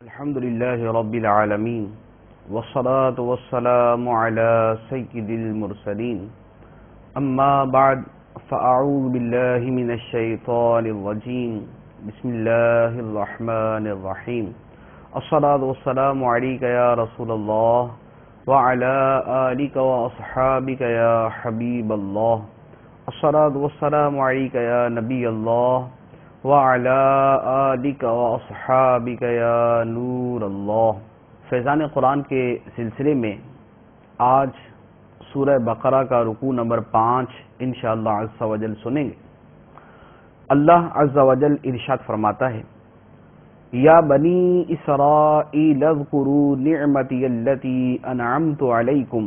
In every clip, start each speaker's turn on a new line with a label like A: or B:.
A: الحمد لله رب العالمين والصلاة والسلام على سيد المرسلين أما بعد فأعوذ بالله من الشيطان الرجيم بسم الله الرحمن الرحيم الصلاة والسلام عليك يا رسول الله وعلى آلك وأصحابك يا حبيب الله الصلاة والسلام عليك يا نبي الله وعلى آلك وأصحابك يا نور اللہ۔ فیضان قرآن کے سلسلے میں آج سورہ بقرہ کا رکوع نمبر 5 انشاءاللہ عز و جل سنیں گے۔ اللہ عز و جل ارشاد فرماتا ہے: یا بنی اسرائیل اذکروا نعمتی التی انعمت علیکم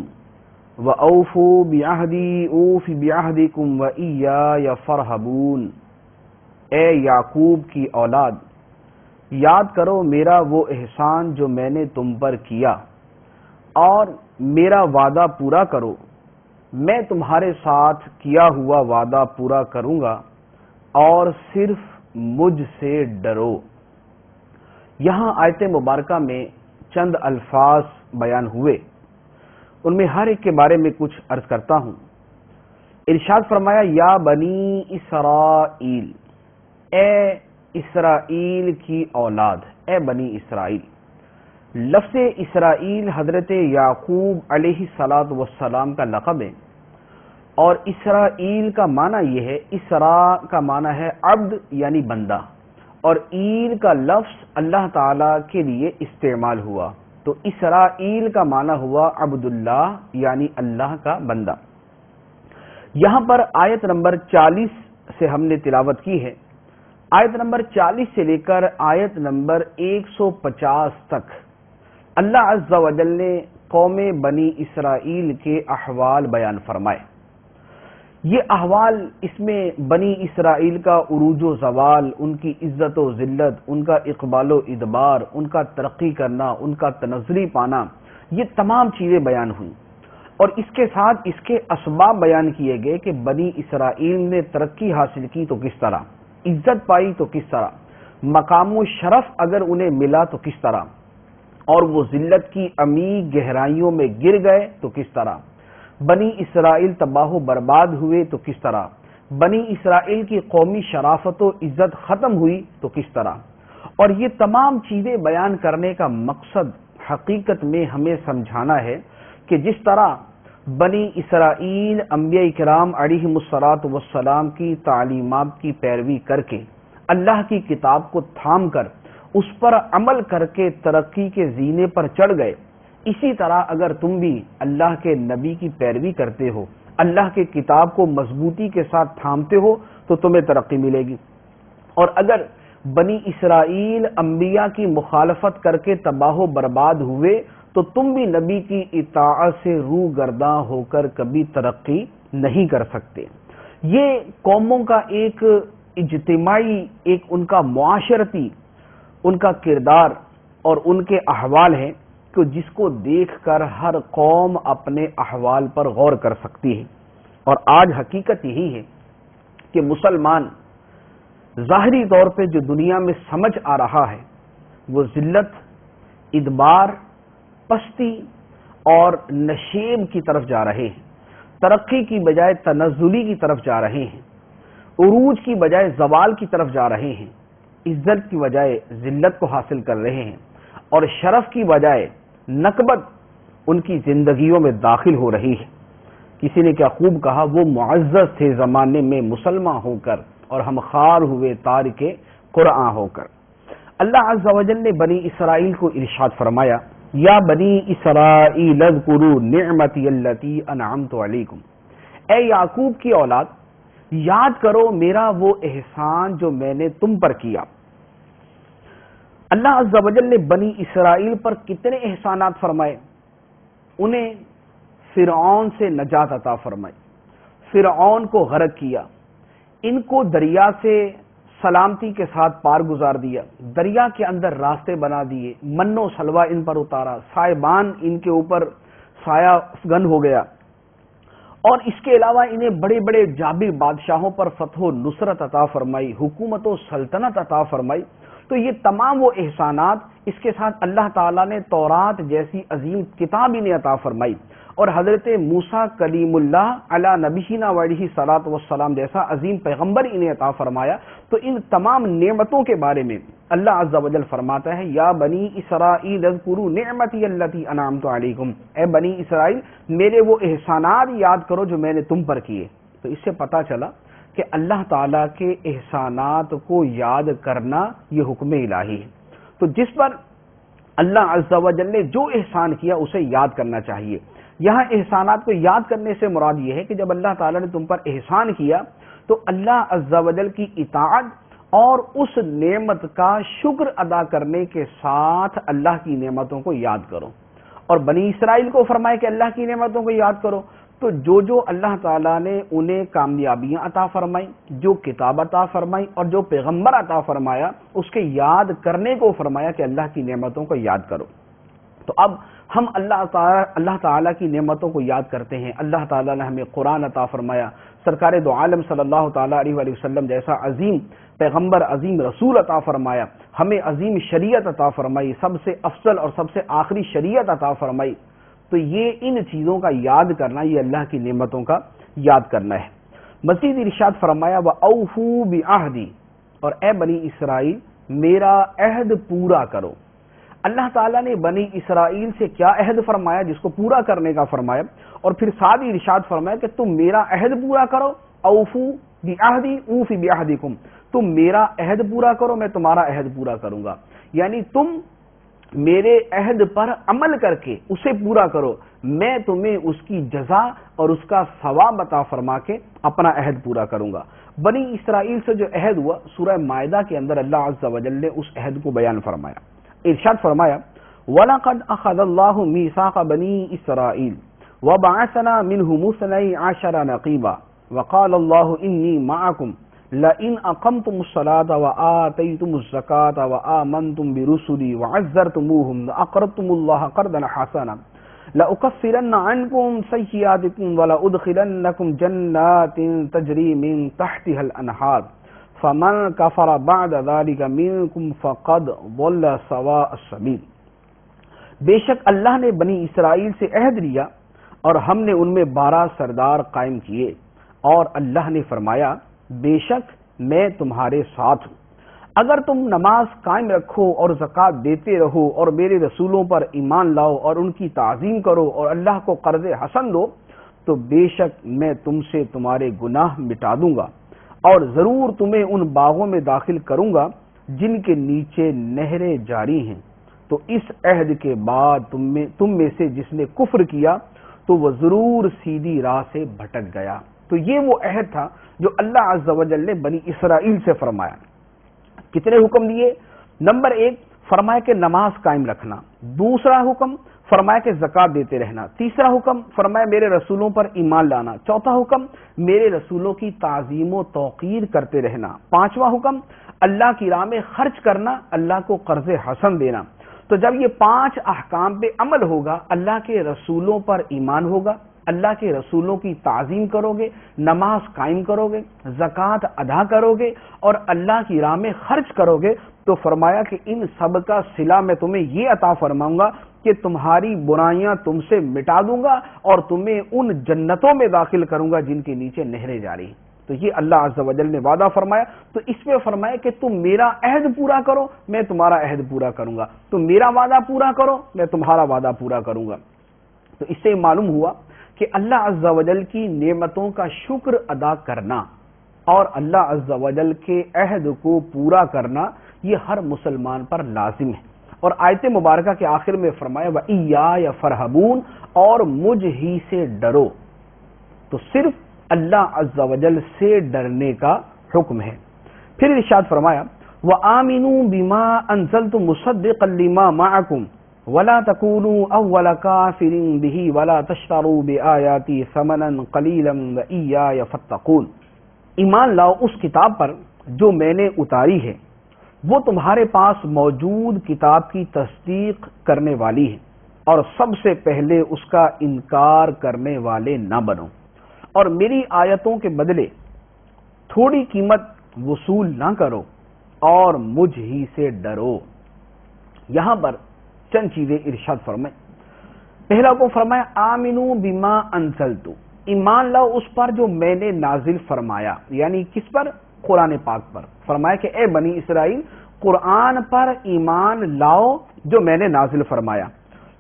A: واوفوا بعہدی اوف بعہدکم وایای فارہبون۔ اے یعقوب کی اولاد، یاد کرو میرا وہ احسان جو میں نے تم پر کیا، اور میرا وعدہ پورا کرو، میں تمہارے ساتھ کیا ہوا وعدہ پورا کروں گا، اور صرف مجھ سے ڈرو۔ یہاں آیت مبارکہ میں چند الفاظ بیان ہوئے، ان میں ہر ایک کے بارے میں کچھ عرض کرتا ہوں۔ ارشاد فرمایا یا بنی اسرائیل، اے اسرائیل کی اولاد، اے بنی اسرائیل۔ لفظ اسرائیل حضرت یعقوب علیہ السلام کا لقب ہے، اور اسرائیل کا معنی یہ ہے، اسراء کا معنی ہے عبد یعنی بندہ، اور ایل کا لفظ اللہ تعالی کے لیے استعمال ہوا، تو اسرائیل کا معنی ہوا عبداللہ یعنی اللہ کا بندہ۔ یہاں پر آیت نمبر 40 سے ہم نے تلاوت کی ہے۔ آیت نمبر 40 سے لے کر آیت نمبر 150 تک اللہ عز و جل نے قوم بنی اسرائیل کے احوال بیان فرمائے۔ یہ احوال، اس میں بنی اسرائیل کا عروج و زوال، ان کی عزت و ذلت، ان کا اقبال و ادبار، ان کا ترقی کرنا، ان کا تنزلی پانا، یہ تمام چیزیں بیان ہوئیں، اور اس کے ساتھ اس کے اسباب بیان کیے گئے کہ بنی اسرائیل نے ترقی حاصل کی تو کس طرح، عزت پائی تو کس طرح، مقام و شرف اگر انہیں ملا تو کس طرح، اور وہ ذلت کی عمیق گہرائیوں میں گر گئے تو کس طرح، بنی اسرائیل تباہ و برباد ہوئے تو کس طرح، بنی اسرائیل کی قومی شرافت و عزت ختم ہوئی تو کس طرح۔ اور یہ تمام چیزیں بیان کرنے کا مقصد حقیقت میں ہمیں سمجھانا ہے کہ جس طرح بنی اسرائیل انبیاء کرام علیہم السلام کی تعلیمات کی پیروی کر کے اللہ کی کتاب کو تھام کر اس پر عمل کر کے ترقی کے زینے پر چڑھ گئے، اسی طرح اگر تم بھی اللہ کے نبی کی پیروی کرتے ہو، اللہ کے کتاب کو مضبوطی کے ساتھ تھامتے ہو تو تمہیں ترقی ملے گی۔ اور اگر بنی اسرائیل انبیاء کی مخالفت کر کے تباہ و برباد ہوئے تو تم بھی نبی کی اطاعت سے روح گرداں ہو کر کبھی ترقی نہیں کر سکتے۔ یہ قوموں کا ایک اجتماعی، ایک ان کا معاشرتی، ان کا کردار اور ان کے احوال ہیں کہ جس کو دیکھ کر ہر قوم اپنے احوال پر غور کر سکتی ہے۔ اور آج حقیقت یہی ہے کہ مسلمان ظاہری طور پہ جو دنیا میں سمجھ آ رہا ہے وہ ذلت، ادبار، پستی اور نشیب کی طرف جا رہے ہیں، ترقی کی بجائے تنزلی کی طرف جا رہے ہیں، عروج کی بجائے زوال کی طرف جا رہے ہیں، عزت کی بجائے ذلت کو حاصل کر رہے ہیں، اور شرف کی بجائے نکبت ان کی زندگیوں میں داخل ہو رہی ہے۔ کسی نے کیا خوب کہا، وہ معزز تھے زمانے میں مسلمان ہو کر، اور ہم خوار ہوئے تارک قرآن ہو کر۔ اللہ عز و جل نے بنی اسرائیل کو ارشاد فرمایا یا بنی اسرائیل اذکروا نعمتی التی انعمت علیکم، اے یعقوب کی اولاد، یاد کرو میرا وہ احسان جو میں نے تم پر کیا۔ اللہ عز و جل نے بنی اسرائیل پر کتنے احسانات فرمائے، انہیں فرعون سے نجات عطا فرمائی، فرعون کو غرق کیا، ان کو دریا سے سلامتی کے ساتھ پار گزار دیا، دریا کے اندر راستے بنا دیے، من و سلوہ ان پر اتارا، سائبان ان کے اوپر سایہ افغن ہو گیا، اور اس کے علاوہ انہیں بڑے بڑے جابر بادشاہوں پر فتح و نصرت عطا فرمائی، حکومت و سلطنت عطا فرمائی۔ تو یہ تمام وہ احسانات، اس کے ساتھ اللہ تعالیٰ نے تورات جیسی عظیم کتاب انہیں عطا فرمائی، اور حضرت موسیٰ کلیم اللہ علی نبینا علیہ الصلوۃ والسلام جیسا عظیم پیغمبر انہیں عطا فرمایا۔ تو ان تمام نعمتوں کے بارے میں اللہ عز و جل فرماتا ہے یا بنی اسرائیل اذکروا نعمتی التی انعمت علیکم، اے بنی اسرائیل میرے وہ احسانات یاد کرو جو میں نے تم پر کیے۔ تو اس سے پتہ چلا کہ اللہ تعالیٰ کے احسانات کو یاد کرنا یہ حکم الہی ہے۔ تو جس پر اللہ عز و جل نے جو احسان کیا اسے یاد کرنا چاہیے۔ یہاں احسانات کو یاد کرنے سے مراد یہ ہے کہ جب اللہ تعالیٰ نے تم پر احسان کیا تو اللہ عز و جل کی اطاعت اور اس نعمت کا شکر ادا کرنے کے ساتھ اللہ کی نعمتوں کو یاد کرو۔ اور بنی اسرائیل کو فرمائے کہ اللہ کی نعمتوں کو یاد کرو، تو جو اللہ تعالیٰ نے انہیں کامیابیاں عطا فرمائی، جو کتاب عطا فرمائی اور جو پیغمبر عطا فرمایا، اس کے یاد کرنے کو فرمایا کہ اللہ کی نعمتوں کو یاد کرو۔ تو اب ہم اللہ تعالیٰ کی نعمتوں کو یاد کرتے ہیں۔ اللہ تعالیٰ نے ہمیں قرآن عطا فرمایا، سرکار دو عالم صلی اللہ تعالیٰ علیہ وآلہ وسلم جیسا عظیم پیغمبر، عظیم رسول عطا فرمایا، ہمیں عظیم شریعت عطا فرمائی، سب سے افضل اور سب سے آخری شریعت عطا فرمائی۔ تو یہ ان چیزوں کا یاد کرنا، یہ اللہ کی نعمتوں کا یاد کرنا ہے۔ مزید ارشاد فرمایا وَأَوْفُوا بِعَهْدِي، اور اے بنی اسرائیل میرا عہد پورا کرو۔ اللہ تعالیٰ نے بنی اسرائیل سے کیا عہد فرمایا؟ جس کو پورا کرنے کا فرمایا، اور پھر ساتھ ہی ارشاد فرمایا کہ تم میرا عہد پورا کرو۔ اوفوا بعہدی اوفی بعہدکم، تم میرا عہد پورا کرو میں تمہارا عہد پورا کروں گا، یعنی تم میرے عہد پر عمل کر کے اسے پورا کرو، میں تمہیں اس کی جزا اور اس کا ثواب عطا فرما کے اپنا عہد پورا کروں گا۔ بنی اسرائیل سے جو عہد ہوا، سورہ مائدہ کے اندر اللہ عز و جل نے اس عہد کو بیان فرمایا۔ ارشاد فرمایا وَلَقَدْ أَخَذَ اللَّهُ مِيثَاقَ بَنِي إِسْرَائِيلَ وَبَعَثْنَا مِنْهُمُ اثْنَيْ عَشَرَ نَقِيبًا وَقَالَ اللَّهُ إِنِّي مَعَكُمْ لَئِنْ أَقَمْتُمُ الصَّلَاةَ وَآتَيْتُمُ الزَّكَاةَ وَآمَنْتُمْ بِرُسُلِي وَعَزَّرْتُمُوهُمْ لَأَقْرَضْتُمُ اللَّهَ قَرْضًا حَسَنًا لَأُكَفِّرَنَّ عَنْكُمْ سَيِّئَاتِكُمْ وَلَأُدْخِلَنَّكُمْ جَنَّاتٍ تَجْرِي مِنْ تَحْتِهَا الْأَنْهَارُ فَمَنْ كَفَرَ بَعْدَ ذَلِكَ مِنْكُمْ فَقَدْ ضَلَّ سَوَاءَ السَّبِيلِ۔ بے شک اللہ نے بنی اسرائیل سے عہد لیا اور ہم نے ان میں 12 سردار قائم کیے، اور اللہ نے فرمایا بے شک میں تمہارے ساتھ ہوں، اگر تم نماز قائم رکھو اور زکوٰۃ دیتے رہو اور میرے رسولوں پر ایمان لاؤ اور ان کی تعظیم کرو اور اللہ کو قرض حسن دو، تو بے شک میں تم سے تمہارے گناہ مٹا دوں گا اور ضرور تمہیں ان باغوں میں داخل کروں گا جن کے نیچے نہریں جاری ہیں۔ تو اس عہد کے بعد تم میں سے جس نے کفر کیا تو وہ ضرور سیدھی راہ سے بھٹک گیا۔ تو یہ وہ عہد تھا جو اللہ عز و جل نے بنی اسرائیل سے فرمایا۔ کتنے حکم دیے؟ نمبر 1 فرمایا کہ نماز قائم رکھنا، دوسرا حکم فرمایا کہ زکوٰۃ دیتے رہنا، تیسرا حکم فرمایا میرے رسولوں پر ایمان لانا، چوتھا حکم میرے رسولوں کی تعظیم و توقیر کرتے رہنا، پانچواں حکم اللہ کی راہ میں خرچ کرنا، اللہ کو قرض حسن دینا۔ تو جب یہ 5 احکام پہ عمل ہوگا، اللہ کے رسولوں پر ایمان ہوگا، اللہ کے رسولوں کی تعظیم کرو گے، نماز قائم کرو گے، زکوٰۃ ادا کرو گے اور اللہ کی راہ میں خرچ کرو گے، تو فرمایا کہ ان سب کا صلہ میں تمہیں یہ عطا فرماؤں گا کہ تمہاری برائیاں تم سے مٹا دوں گا اور تمہیں ان جنتوں میں داخل کروں گا جن کے نیچے نہریں جاری ہیں۔ تو یہ اللہ عز و جل نے وعدہ فرمایا۔ تو اس میں فرمایا کہ تم میرا عہد پورا کرو میں تمہارا عہد پورا کروں گا، تم میرا وعدہ پورا کرو میں تمہارا وعدہ پورا کروں گا۔ تو اس سے معلوم ہوا کہ اللہ عز و جل کی نعمتوں کا شکر ادا کرنا اور اللہ عز و جل کے عہد کو پورا کرنا یہ ہر مسلمان پر لازم ہے۔ اور آیت مبارکہ کے آخر میں فرمایا وَإِيَّايَ فَارْهَبُونَ، اور مجھ ہی سے ڈرو۔ تو صرف اللہ عز و جل سے ڈرنے کا حکم ہے۔ پھر ارشاد فرمایا وَآمِنُوا بِمَا أَنزَلْتُ مُصَدِّقًا لِمَا مَعَكُمْ وَلَا تَكُونُوا أَوَّلَ كَافِرٍ بِهِ وَلَا تَشْتَرُوا بِآيَاتِي ثَمَنًا قَلِيلًا وَإِيَّايَ فَاتَّقُونِ۔ ایمان لاؤ اس کتاب پر جو میں نے اتاری ہے، وہ تمہارے پاس موجود کتاب کی تصدیق کرنے والی ہے، اور سب سے پہلے اس کا انکار کرنے والے نہ بنو، اور میری آیتوں کے بدلے تھوڑی قیمت وصول نہ کرو، اور مجھ ہی سے ڈرو۔ یہاں پر چند چیزیں ارشاد فرمائیں۔ پہلا کو فرمایا آمنو بما انزلتو، ایمان لاؤ اس پر جو میں نے نازل فرمایا، یعنی کس پر؟ قرآن پاک پر۔ فرمایا کہ اے بنی اسرائیل قرآن پر ایمان لاؤ جو میں نے نازل فرمایا۔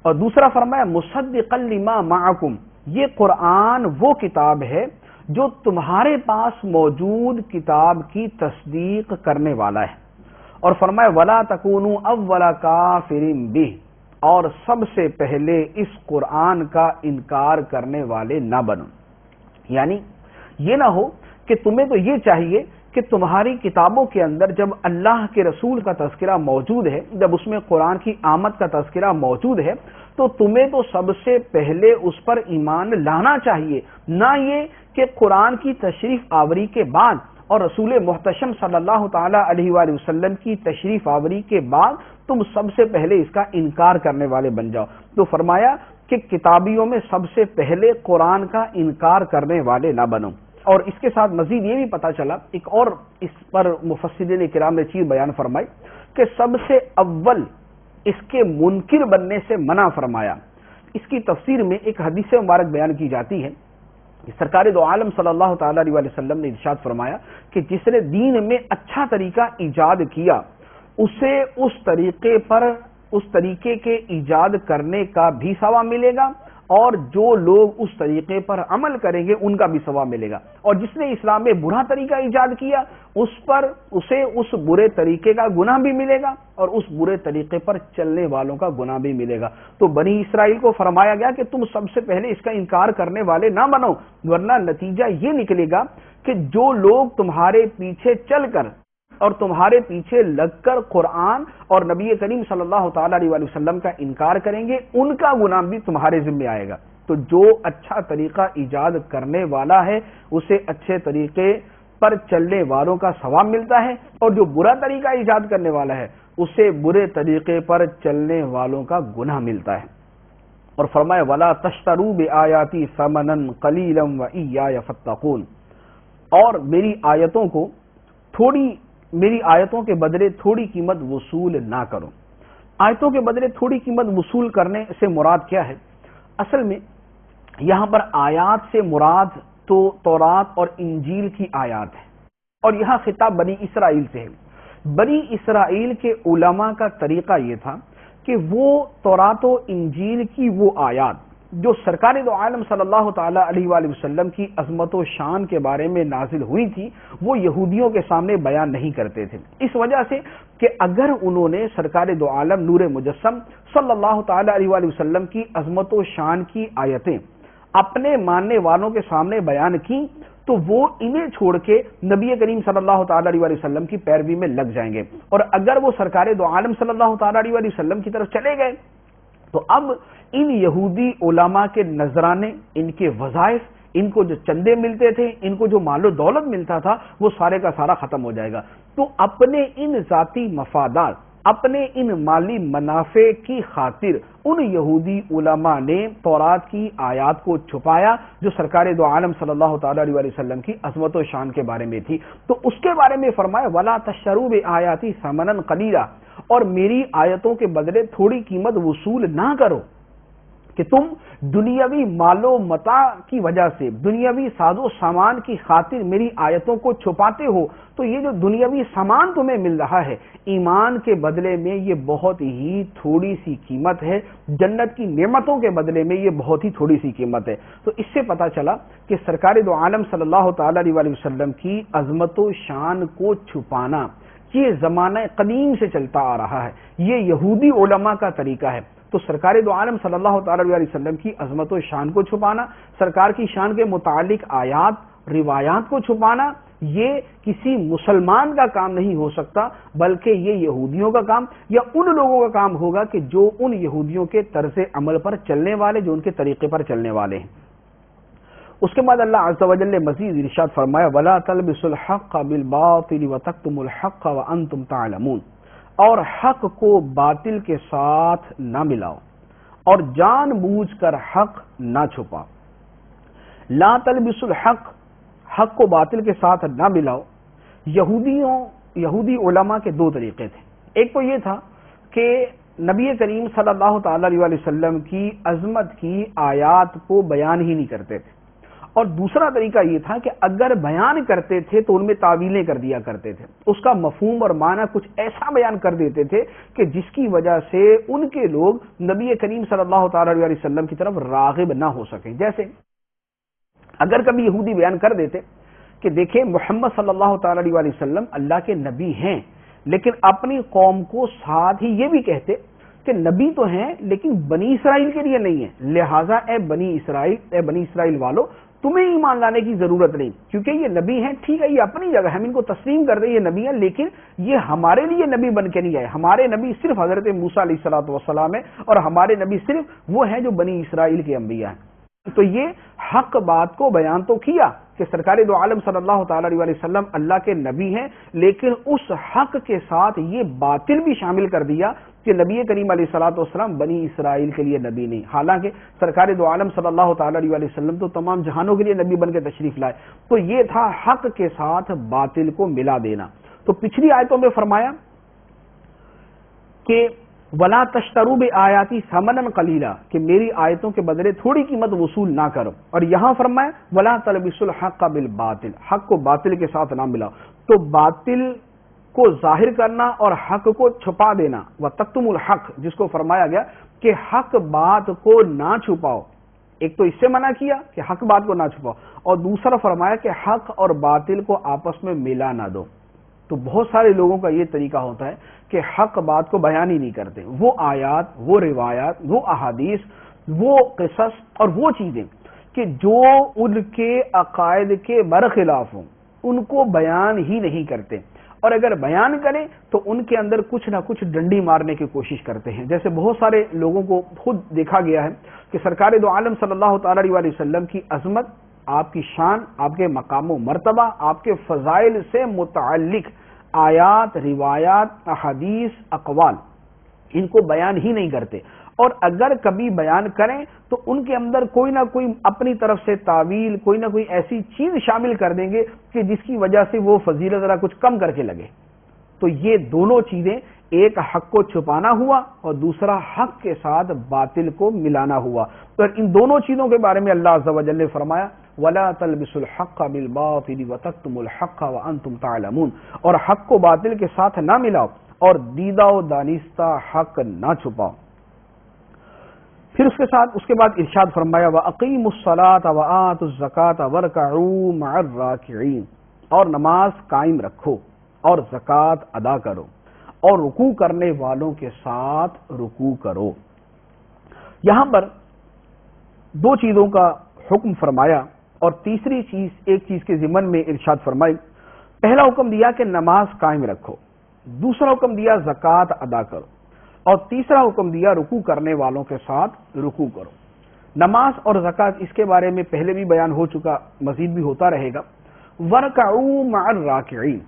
A: اور دوسرا فرمایا مصدقا لما معکم، یہ قرآن وہ کتاب ہے جو تمہارے پاس موجود کتاب کی تصدیق کرنے والا ہے۔ اور فرمایا ولا تکونوا اول کافر بہ، اور سب سے پہلے اس قرآن کا انکار کرنے والے نہ بنو۔ یعنی یہ نہ ہو کہ تمہیں تو یہ چاہیے کہ تمہاری کتابوں کے اندر جب اللہ کے رسول کا تذکرہ موجود ہے، جب اس میں قرآن کی آمد کا تذکرہ موجود ہے، تو تمہیں تو سب سے پہلے اس پر ایمان لانا چاہیے، نہ یہ کہ قرآن کی تشریف آوری کے بعد اور رسول محتشم صلی اللہ تعالی علیہ وآلہ وسلم کی تشریف آوری کے بعد تم سب سے پہلے اس کا انکار کرنے والے بن جاؤ۔ تو فرمایا کہ کتابیوں میں سب سے پہلے قرآن کا انکار کرنے والے نہ بنو۔ اور اس کے ساتھ مزید یہ بھی پتا چلا، ایک اور اس پر مفسرین کرام نے چیز بیان فرمائی کہ سب سے اول اس کے منکر بننے سے منع فرمایا۔ اس کی تفسیر میں ایک حدیث مبارک بیان کی جاتی ہے، سرکار دو عالم صلی اللہ تعالی علیہ وسلم نے ارشاد فرمایا کہ جس نے دین میں اچھا طریقہ ایجاد کیا اسے اس طریقے کے ایجاد کرنے کا بھی ثواب ملے گا، اور جو لوگ اس طریقے پر عمل کریں گے ان کا بھی ثواب ملے گا، اور جس نے اسلام میں برا طریقہ ایجاد کیا اسے اس برے طریقے کا گناہ بھی ملے گا اور اس برے طریقے پر چلنے والوں کا گناہ بھی ملے گا۔ تو بنی اسرائیل کو فرمایا گیا کہ تم سب سے پہلے اس کا انکار کرنے والے نہ بنو، ورنہ نتیجہ یہ نکلے گا کہ جو لوگ تمہارے پیچھے چل کر اور تمہارے پیچھے لگ کر قرآن اور نبی کریم صلی اللہ تعالی علیہ وسلم کا انکار کریں گے ان کا گناہ بھی تمہارے ذمہ آئے گا۔ تو جو اچھا طریقہ ایجاد کرنے والا ہے اسے اچھے طریقے پر چلنے والوں کا ثواب ملتا ہے، اور جو برا طریقہ ایجاد کرنے والا ہے اسے برے طریقے پر چلنے والوں کا گناہ ملتا ہے۔ اور فرمایا وَلَا تَشْتَرُوا بِآيَاتِي ثَمَنًا قَلِيلًا وَإِيَّايَ فَاتَّقُونِ، اور میری آیتوں کے بدلے تھوڑی قیمت وصول نہ کرو۔ آیتوں کے بدلے تھوڑی قیمت وصول کرنے سے مراد کیا ہے؟ اصل میں یہاں پر آیات سے مراد تو تورات اور انجیل کی آیات ہے، اور یہاں خطاب بنی اسرائیل سے ہے۔ بنی اسرائیل کے علماء کا طریقہ یہ تھا کہ وہ تورات و انجیل کی وہ آیات جو سرکار دو عالم صلی اللہ تعالی علیہ وآلہ وسلم کی عظمت و شان کے بارے میں نازل ہوئی تھی وہ یہودیوں کے سامنے بیان نہیں کرتے تھے، اس وجہ سے کہ اگر انہوں نے سرکار دو عالم نور مجسم صلی اللہ تعالی علیہ وآلہ وسلم کی عظمت و شان کی آیتیں اپنے ماننے والوں کے سامنے بیان کی تو وہ انہیں چھوڑ کے نبی کریم صلی اللہ تعالی علیہ وسلم کی پیروی میں لگ جائیں گے، اور اگر وہ سرکار دو عالم صلی اللہ تعالی علیہ وسلم کی طرف چلے گئے تو اب ان یہودی علماء کے نذرانے، ان کے وظائف، ان کو جو چندے ملتے تھے، ان کو جو مال و دولت ملتا تھا وہ سارے کا سارا ختم ہو جائے گا۔ تو اپنے ان ذاتی مفادات، اپنے ان مالی منافع کی خاطر ان یہودی علماء نے تورات کی آیات کو چھپایا جو سرکار دو عالم صلی اللہ تعالی علیہ وسلم کی عظمت و شان کے بارے میں تھی۔ تو اس کے بارے میں فرمایا وَلَا تَشْتَرُوا بِآيَاتِي ثَمَنًا قَلِيلًا، اور میری آیتوں کے بدلے تھوڑی قیمت وصول نہ کرو کہ تم دنیاوی مال و متاع کی وجہ سے، دنیاوی ساز و سامان کی خاطر میری آیتوں کو چھپاتے ہو، تو یہ جو دنیاوی سامان تمہیں مل رہا ہے ایمان کے بدلے میں یہ بہت ہی تھوڑی سی قیمت ہے، جنت کی نعمتوں کے بدلے میں یہ بہت ہی تھوڑی سی قیمت ہے۔ تو اس سے پتہ چلا کہ سرکار دو عالم صلی اللہ تعالی علیہ وسلم کی عظمت و شان کو چھپانا یہ زمانہ قدیم سے چلتا آ رہا ہے، یہ یہودی علماء کا طریقہ ہے۔ تو سرکار دو عالم صلی اللہ تعالی علیہ وسلم کی عظمت و شان کو چھپانا، سرکار کی شان کے متعلق آیات روایات کو چھپانا، یہ کسی مسلمان کا کام نہیں ہو سکتا، بلکہ یہ یہودیوں کا کام یا ان لوگوں کا کام ہوگا کہ جو ان یہودیوں کے طرز عمل پر چلنے والے، جو ان کے طریقے پر چلنے والے ہیں۔ اس کے بعد اللہ عز و جل نے مزید ارشاد فرمایا وَلَا تَلْبِسُوا الْحَقَّ بِالْبَاطِلِ وَتَكْتُمُوا الْحَقَّ وَأَنْتُمْ تَعْلَمُونَ، اور حق کو باطل کے ساتھ نہ ملاؤ اور جان بوجھ کر حق نہ چھپاؤ۔ لا تلبسوا الحق، حق کو باطل کے ساتھ نہ ملاؤ۔
B: یہودی علماء کے دو طریقے تھے. ایک تو یہ تھا کہ نبی کریم صلی اللہ تعالی علیہ وسلم کی عظمت کی آیات کو بیان ہی نہیں کرتے تھے، اور دوسرا طریقہ یہ تھا کہ اگر بیان کرتے تھے تو ان میں تعویلیں کر دیا کرتے تھے، اس کا مفہوم اور معنی کچھ ایسا بیان کر دیتے تھے کہ جس کی وجہ سے ان کے لوگ نبی کریم صلی اللہ تعالی علیہ وسلم کی طرف راغب نہ ہو سکیں. جیسے اگر کبھی یہودی بیان کر دیتے کہ دیکھیں محمد صلی اللہ تعالی علیہ وسلم اللہ کے نبی ہیں، لیکن اپنی قوم کو ساتھ ہی یہ بھی کہتے کہ نبی تو ہیں لیکن بنی اسرائیل کے لیے نہیں ہے، لہٰذا اے بنی اسرائیل والو تمہیں ایمان لانے کی ضرورت نہیں، کیونکہ یہ نبی ہیں، ٹھیک ہے یہ اپنی جگہ ہم ان کو تسلیم کر دیں یہ نبی ہیں، لیکن یہ ہمارے لیے نبی بن کے نہیں آئے. ہمارے نبی صرف حضرت موسیٰ علیہ الصلوۃ والسلام ہیں، اور ہمارے نبی صرف وہ ہیں جو بنی اسرائیل کے انبیاء ہیں. تو یہ حق بات کو بیان تو کیا کہ سرکار دو عالم صلی اللہ تعالی علیہ وسلم اللہ کے نبی ہیں، لیکن اس حق کے ساتھ یہ باطل بھی شامل کر دیا کہ نبی کریم علیہ الصلوۃ والسلام بنی اسرائیل کے لیے نبی نہیں، حالانکہ سرکار دو عالم صلی اللہ تعالی علیہ وسلم تو تمام جہانوں کے لیے نبی بن کے تشریف لائے. تو یہ تھا حق کے ساتھ باطل کو ملا دینا. تو پچھلی آیتوں میں فرمایا کہ وَلَا تَشْتَرُوا بِآيَاتِي ثَمَنًا قَلِيلًا کہ میری آیتوں کے بدلے تھوڑی قیمت وصول نہ کرو، اور یہاں فرمایا وَلَا تَلْبِسُوا الْحَقَّ بِالْبَاطِلِ حق کو باطل کے ساتھ نہ ملاؤ. تو باطل کو ظاہر کرنا اور حق کو چھپا دینا، وَتَكْتُمُوا الْحَقَّ جس کو فرمایا گیا کہ حق بات کو نہ چھپاؤ. ایک تو اس سے منع کیا کہ حق بات کو نہ چھپاؤ، اور دوسرا فرمایا کہ حق اور باطل کو آپس میں ملا نہ دو. تو بہت سارے لوگوں کا یہ طریقہ ہوتا ہے کہ حق بات کو بیان ہی نہیں کرتے. وہ آیات، وہ روایات، وہ احادیث، وہ قصص اور وہ چیزیں کہ جو ان کے عقائد کے برخلاف ہوں ان کو بیان ہی نہیں کرتے، اور اگر بیان کریں تو ان کے اندر کچھ نہ کچھ ڈنڈی مارنے کی کوشش کرتے ہیں. جیسے بہت سارے لوگوں کو خود دیکھا گیا ہے کہ سرکار دو عالم صلی اللہ تعالی علیہ وسلم کی عظمت، آپ کی شان، آپ کے مقام و مرتبہ، آپ کے فضائل سے متعلق آیات، روایات، احادیث، اقوال ان کو بیان ہی نہیں کرتے، اور اگر کبھی بیان کریں تو ان کے اندر کوئی نہ کوئی اپنی طرف سے تعویل، کوئی نہ کوئی ایسی چیز شامل کر دیں گے کہ جس کی وجہ سے وہ فضیلت ذرا کچھ کم کر کے لگے. تو یہ دونوں چیزیں، ایک حق کو چھپانا ہوا اور دوسرا حق کے ساتھ باطل کو ملانا ہوا. تو ان دونوں چیزوں کے بارے میں اللہ عز و جل نے فرمایا وَلَا تَلْبِسُوا الْحَقَّ بِالْبَاطِلِ وَتَكْتُمُوا الْحَقَّ وَأَنْتُمْ تَعْلَمُونَ اور حق کو باطل کے ساتھ نہ ملاؤ اور دیدہ و دانستہ حق نہ چھپاؤ. پھر اس کے بعد ارشاد فرمایا وَأَقِيمُوا الصَّلَاةَ وَآتُوا الزَّكَاةَ وَارْكَعُوا مَعَ الرَّاكِعِينَ اور نماز قائم رکھو اور زکوٰۃ ادا کرو اور رکوع کرنے والوں کے ساتھ رکوع کرو. یہاں پر دو چیزوں کا حکم فرمایا اور تیسری چیز ایک چیز کے ضمن میں ارشاد فرمائی. پہلا حکم دیا کہ نماز قائم رکھو، دوسرا حکم دیا زکوٰۃ ادا کرو، اور تیسرا حکم دیا رکوع کرنے والوں کے ساتھ رکوع کرو. نماز اور زکوٰۃ اس کے بارے میں پہلے بھی بیان ہو چکا، مزید بھی ہوتا رہے گا. وَارْكَعُوا مَعَ الرَّاكِعِينَ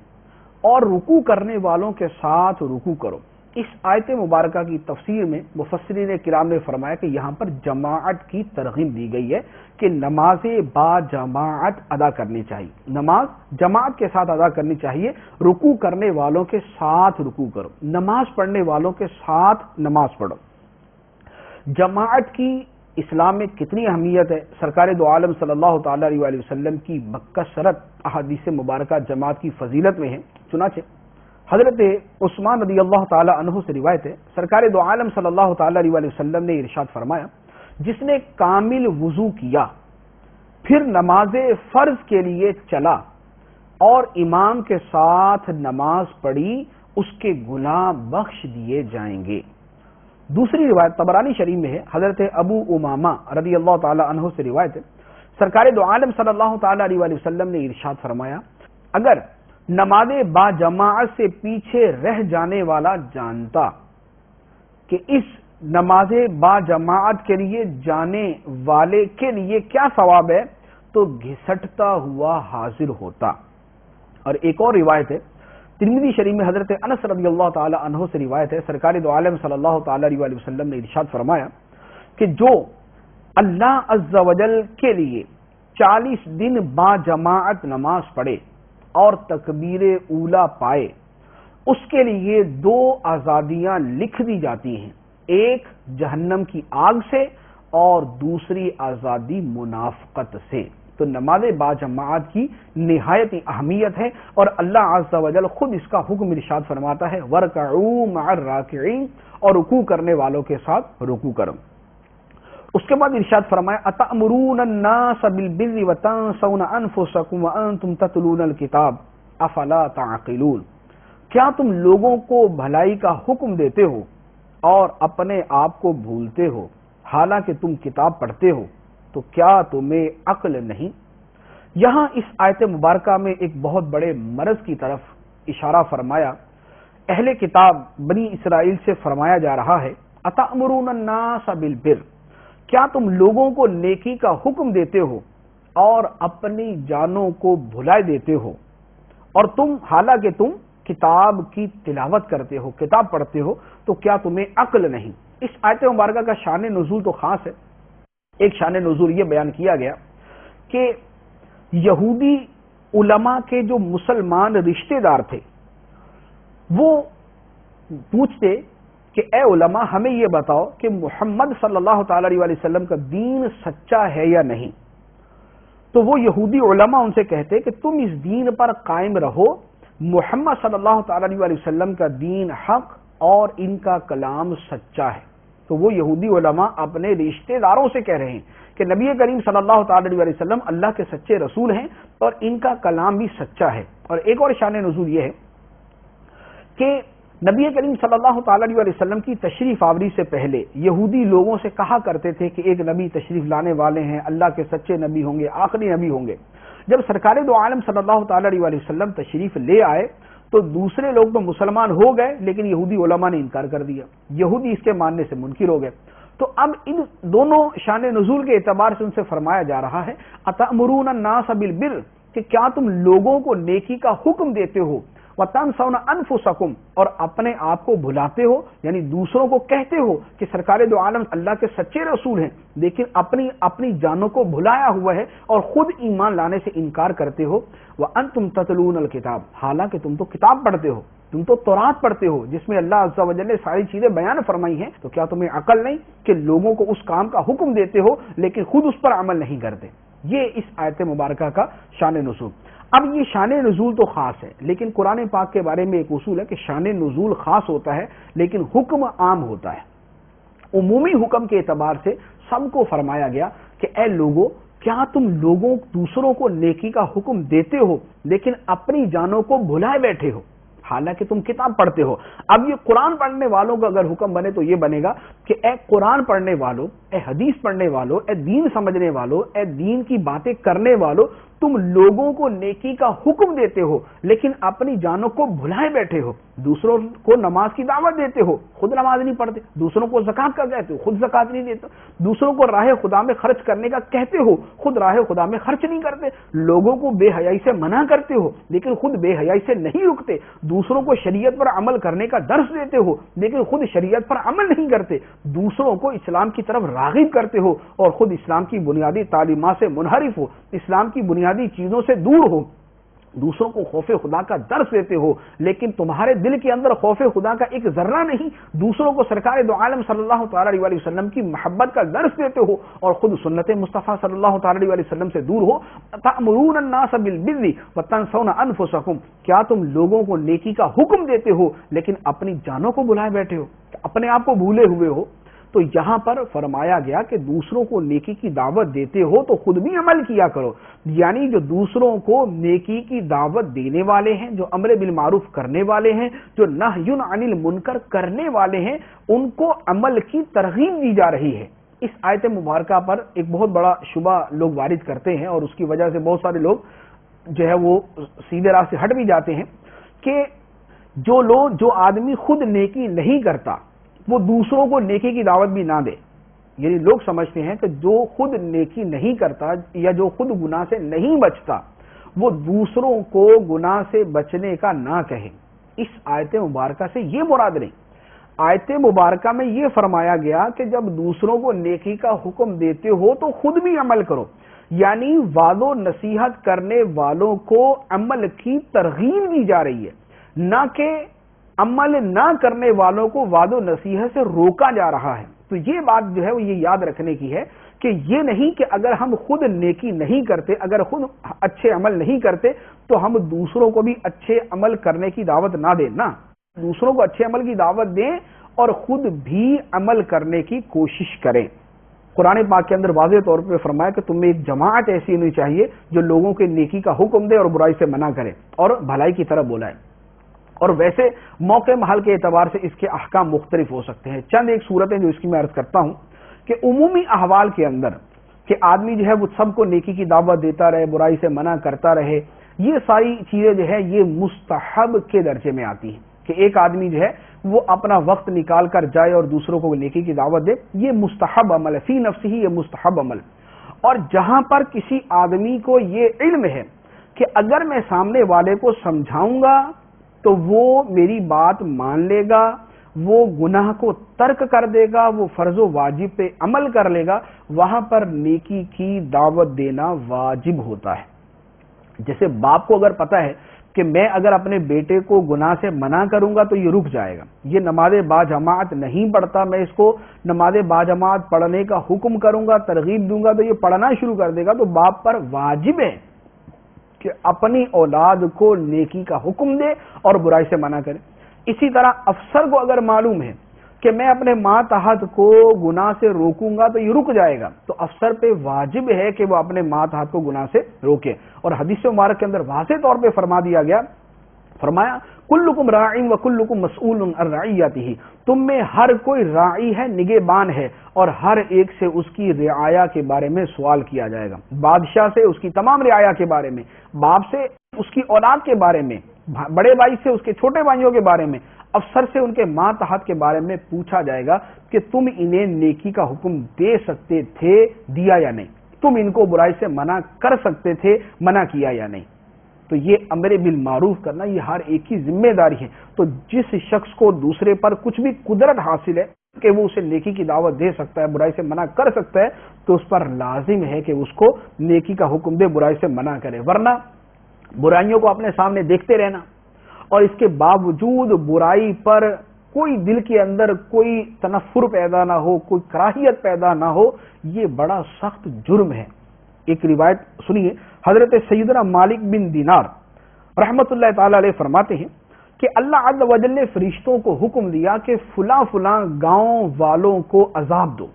B: اور رکوع کرنے والوں کے ساتھ رکوع کرو. اس آیت مبارکہ کی تفسیر میں مفسرین کرام نے فرمایا کہ یہاں پر جماعت کی ترغیب دی گئی ہے کہ نماز با جماعت ادا کرنی چاہیے، نماز جماعت کے ساتھ ادا کرنی چاہیے. رکوع کرنے والوں کے ساتھ رکوع کرو، نماز پڑھنے والوں کے ساتھ نماز پڑھو. جماعت کی اسلام میں کتنی اہمیت ہے، سرکار دو عالم صلی اللہ تعالی علیہ وسلم کی بکثرت احادیث مبارکہ جماعت کی فضیلت میں ہے. چنانچہ حضرت عثمان رضی اللہ تعالی عنہ سے روایت ہے، سرکار دو عالم صلی اللہ تعالی علیہ وسلم نے ارشاد فرمایا جس نے کامل وضو کیا پھر نماز فرض کے لیے چلا اور امام کے ساتھ نماز پڑھی اس کے گناہ بخش دیے جائیں گے. دوسری روایت طبرانی شریف میں ہے، حضرت ابو امامہ رضی اللہ تعالی عنہ سے روایت ہے، سرکار دو عالم صلی اللہ تعالی علیہ وسلم نے ارشاد فرمایا اگر نماز با جماعت سے پیچھے رہ جانے والا جانتا کہ اس نماز با جماعت کے لیے جانے والے کے لیے کیا ثواب ہے تو گھسٹتا ہوا حاضر ہوتا. اور ایک اور روایت ہے ترمذی شریف میں، حضرت انس رضی اللہ تعالی عنہ سے روایت ہے، سرکار دو عالم صلی اللہ تعالی علیہ وسلم نے ارشاد فرمایا کہ جو اللہ عز و جل کے لیے 40 دن با جماعت نماز پڑھے اور تکبیر اولا پائے اس کے لیے دو آزادیاں لکھ دی جاتی ہیں، ایک جہنم کی آگ سے اور دوسری آزادی منافقت سے۔ تو نماز باجماعت کی نہایت اہمیت ہے اور اللہ عز و جل خود اس کا حکم ارشاد فرماتا ہے وَارْكَعُوا مَعَ الرَّاكِعِينَ، اور رکوع کرنے والوں کے ساتھ رکوع کرو۔ اس کے بعد ارشاد فرمایا اَتَأْمُرُونَ النَّاسَ بِالْبِرِّ وَتَنْسَوْنَ أَنفُسَكُمْ وَأَنْتُمْ تَتْلُونَ الْكِتَابَ أَفَلَا تَعْقِلُونَ، کیا تم لوگوں کو بھلائی کا حکم دیتے ہو اور اپنے آپ کو بھولتے ہو حالانکہ تم کتاب پڑھتے ہو، تو کیا تمہیں عقل نہیں؟ یہاں اس آیت مبارکہ میں ایک بہت بڑے مرض کی طرف اشارہ فرمایا۔ اہل کتاب بنی اسرائیل سے فرمایا جا رہا ہے اَتَأْمُرُونَ النَّاسَ بِالْبِرِّ، کیا تم لوگوں کو نیکی کا حکم دیتے ہو اور اپنی جانوں کو بھلائے دیتے ہو، اور تم حالانکہ تم کتاب کی تلاوت کرتے ہو، کتاب پڑھتے ہو، تو کیا تمہیں عقل نہیں؟ اس آیت مبارکہ کا شان نزول تو خاص ہے۔ ایک شان نزول یہ بیان کیا گیا کہ یہودی علماء کے جو مسلمان رشتہ دار تھے وہ پوچھتے کہ اے علماء ہمیں یہ بتاؤ کہ محمد صلی اللہ تعالی علیہ وسلم کا دین سچا ہے یا نہیں۔ تو وہ یہودی علماء ان سے کہتے کہ تم اس دین پر قائم رہو، محمد صلی اللہ تعالی علیہ وسلم کا دین حق اور ان کا کلام سچا ہے۔ تو وہ یہودی علماء اپنے رشتہ داروں سے کہہ رہے ہیں کہ نبی کریم صلی اللہ تعالی علیہ وسلم اللہ کے سچے رسول ہیں اور ان کا کلام بھی سچا ہے۔ اور ایک اور شان نزول یہ ہے کہ نبی کریم صلی اللہ تعالی علیہ وسلم کی تشریف آوری سے پہلے یہودی لوگوں سے کہا کرتے تھے کہ ایک نبی تشریف لانے والے ہیں، اللہ کے سچے نبی ہوں گے، آخری نبی ہوں گے۔ جب سرکار دو عالم صلی اللہ تعالی علیہ وسلم تشریف لے آئے تو دوسرے لوگ تو مسلمان ہو گئے لیکن یہودی علماء نے انکار کر دیا، یہودی اس کے ماننے سے منکر ہو گئے۔ تو اب ان دونوں شان نزول کے اعتبار سے ان سے فرمایا جا رہا ہے اَتَأْمُرُونَ النَّاسَ بِالْبِرِّ، کہ کیا تم لوگوں کو نیکی کا حکم دیتے ہو، وَتَنْسَوْنَ أَنفُسَكُمْ، اور اپنے آپ کو بھلاتے ہو، یعنی دوسروں کو کہتے ہو کہ سرکار دو عالم اللہ کے سچے رسول ہیں لیکن اپنی جانوں کو بھلایا ہوا ہے اور خود ایمان لانے سے انکار کرتے ہو۔ وَأَنْتُمْ تَتْلُونَ الْكِتَابَ، حالانکہ تم تو کتاب پڑھتے ہو، تم تو تورات پڑھتے ہو جس میں اللہ عز و جل نے ساری چیزیں بیان فرمائی ہیں، تو کیا تمہیں عقل نہیں کہ لوگوں کو اس کام کا حکم دیتے ہو لیکن خود اس پر عمل نہیں کرتے؟ یہ اس آیت مبارکہ کا شان نزول۔ اب یہ شان نزول تو خاص ہے لیکن قرآن پاک کے بارے میں ایک اصول ہے کہ شان نزول خاص ہوتا ہے لیکن حکم عام ہوتا ہے۔ عمومی حکم کے اعتبار سے سب کو فرمایا گیا کہ اے لوگوں، کیا تم لوگوں دوسروں کو نیکی کا حکم دیتے ہو لیکن اپنی جانوں کو بھلائے بیٹھے ہو حالانکہ تم کتاب پڑھتے ہو؟ اب یہ قرآن پڑھنے والوں کا اگر حکم بنے تو یہ بنے گا کہ اے قرآن پڑھنے والوں، اے حدیث پڑھنے والوں، اے دین سمجھنے والوں، اے دین کی باتیں کرنے والوں، تم لوگوں کو نیکی کا حکم دیتے ہو لیکن اپنی جانوں کو بھلائے بیٹھے ہو، دوسروں کو نماز کی دعوت دیتے ہو، خود نماز نہیں پڑھتے، دوسروں کو زکوٰۃ کا کہتے ہو، خود زکوٰۃ نہیں دیتے، دوسروں کو راہ خدا میں خرچ کرنے کا کہتے ہو، خود راہ خدا میں خرچ نہیں کرتے، لوگوں کو بے حیائی سے منع کرتے ہو لیکن خود بے حیائی سے نہیں رکتے، دوسروں کو شریعت پر عمل کرنے کا درس دیتے ہو لیکن خود شریعت پر عمل نہیں کرتے، دوسروں کو اسلام کی طرف راغب کرتے ہو اور خود اسلام کی بنیادی تعلیمات سے منحرف ہو، اسلام کی بنیادی چیزوں سے دور ہو، دوسروں کو خوف خدا کا درس دیتے ہو لیکن تمہارے دل کے اندر خوف خدا کا ایک ذرہ نہیں، دوسروں کو سرکار دو عالم صلی اللہ تعالی علیہ وسلم کی محبت کا درس دیتے ہو اور خود سنت مصطفیٰ صلی اللہ تعالی علیہ وسلم سے دور ہو۔ تأمرون الناس بالبر وتنسون انفسکم، کیا تم لوگوں کو نیکی کا حکم دیتے ہو لیکن اپنی جانوں کو بھلائے بیٹھے ہو، اپنے آپ کو بھولے ہوئے ہو۔ تو یہاں پر فرمایا گیا کہ دوسروں کو نیکی کی دعوت دیتے ہو تو خود بھی عمل کیا کرو، یعنی جو دوسروں کو نیکی کی دعوت دینے والے ہیں، جو امر بالمعروف کرنے والے ہیں، جو نہی عن المنکر کرنے والے ہیں، ان کو عمل کی ترغیب دی جا رہی ہے۔ اس آیت مبارکہ پر ایک بہت بڑا شبہ لوگ وارد کرتے ہیں اور اس کی وجہ سے بہت سارے لوگ جو ہے وہ سیدھے راہ سے ہٹ بھی جاتے ہیں کہ جو آدمی خود نیکی نہیں کرتا وہ دوسروں کو نیکی کی دعوت بھی نہ دے، یعنی لوگ سمجھتے ہیں کہ جو خود نیکی نہیں کرتا یا جو خود گناہ سے نہیں بچتا وہ دوسروں کو گناہ سے بچنے کا نہ کہے۔ اس آیت مبارکہ سے یہ مراد نہیں، آیت مبارکہ میں یہ فرمایا گیا کہ جب دوسروں کو نیکی کا حکم دیتے ہو تو خود بھی عمل کرو، یعنی وعظ و نصیحت کرنے والوں کو عمل کی ترغیب دی جا رہی ہے، نہ کہ عمل نہ کرنے والوں کو وعد و نصیحت سے روکا جا رہا ہے۔ تو یہ بات جو ہے وہ یہ یاد رکھنے کی ہے کہ یہ نہیں کہ اگر ہم خود نیکی نہیں کرتے، اگر خود اچھے عمل نہیں کرتے تو ہم دوسروں کو بھی اچھے عمل کرنے کی دعوت نہ دیں، نہ دوسروں کو اچھے عمل کی دعوت دیں اور خود بھی عمل کرنے کی کوشش کریں۔ قرآن پاک کے اندر واضح طور پہ فرمایا کہ تمہیں ایک جماعت ایسی ہونی چاہیے جو لوگوں کے نیکی کا حکم دے اور برائی سے منع کرے اور بھلائی کی طرف بلائے۔ اور ویسے موقع محل کے اعتبار سے اس کے احکام مختلف ہو سکتے ہیں۔ چند ایک صورتیں جو اس کی میں عرض کرتا ہوں کہ عمومی احوال کے اندر کہ آدمی جو ہے وہ سب کو نیکی کی دعوت دیتا رہے، برائی سے منع کرتا رہے، یہ ساری چیزیں جو ہے یہ مستحب کے درجے میں آتی ہیں کہ ایک آدمی جو ہے وہ اپنا وقت نکال کر جائے اور دوسروں کو نیکی کی دعوت دے، یہ مستحب عمل ہے، فی نفسہ ہی یہ مستحب عمل۔ اور جہاں پر کسی آدمی کو یہ علم ہے کہ اگر میں سامنے والے کو سمجھاؤں گا تو وہ میری بات مان لے گا، وہ گناہ کو ترک کر دے گا، وہ فرض و واجب پہ عمل کر لے گا، وہاں پر نیکی کی دعوت دینا واجب ہوتا ہے۔ جیسے باپ کو اگر پتا ہے کہ میں اگر اپنے بیٹے کو گناہ سے منع کروں گا تو یہ رک جائے گا، یہ نماز باجماعت نہیں پڑھتا، میں اس کو نماز باجماعت پڑھنے کا حکم کروں گا، ترغیب دوں گا تو یہ پڑھنا شروع کر دے گا، تو باپ پر واجب ہے کہ اپنی اولاد کو نیکی کا حکم دے اور برائی سے منع کرے۔ اسی طرح افسر کو اگر معلوم ہے کہ میں اپنے ماتحت کو گناہ سے روکوں گا تو یہ رک جائے گا، تو افسر پہ واجب ہے کہ وہ اپنے ماتحت کو گناہ سے روکے۔ اور حدیث مبارک کے اندر واضح طور پہ فرما دیا گیا، فرمایا کلکم راعی و کلکم مسئول عن رعیتہ، تم میں ہر کوئی راعی ہے، نگہبان ہے، اور ہر ایک سے اس کی رعایا کے بارے میں سوال کیا جائے گا۔ بادشاہ سے اس کی تمام رعایا کے بارے میں، باپ سے اس کی اولاد کے بارے میں، بڑے بھائی سے اس کے چھوٹے بھائیوں کے بارے میں، افسر سے ان کے ماتحت کے بارے میں پوچھا جائے گا کہ تم انہیں نیکی کا حکم دے سکتے تھے، دیا یا نہیں، تم ان کو برائی سے منع کر سکتے تھے، منع کیا یا نہیں۔ تو یہ امر بالمعروف کرنا یہ ہر ایک کی ذمہ داری ہے۔ تو جس شخص کو دوسرے پر کچھ بھی قدرت حاصل ہے کہ وہ اسے نیکی کی دعوت دے سکتا ہے، برائی سے منع کر سکتا ہے، تو اس پر لازم ہے کہ اس کو نیکی کا حکم دے، برائی سے منع کرے، ورنہ برائیوں کو اپنے سامنے دیکھتے رہنا اور اس کے باوجود برائی پر کوئی دل کے اندر کوئی تنفر پیدا نہ ہو، کوئی کراہیت پیدا نہ ہو، یہ بڑا سخت جرم ہے۔ ایک روایت سنیے، حضرت سیدنا مالک بن دینار رحمت اللہ تعالی علیہ فرماتے ہیں کہ اللہ عز و جل نے فرشتوں کو حکم دیا کہ فلاں فلاں گاؤں والوں کو عذاب دو۔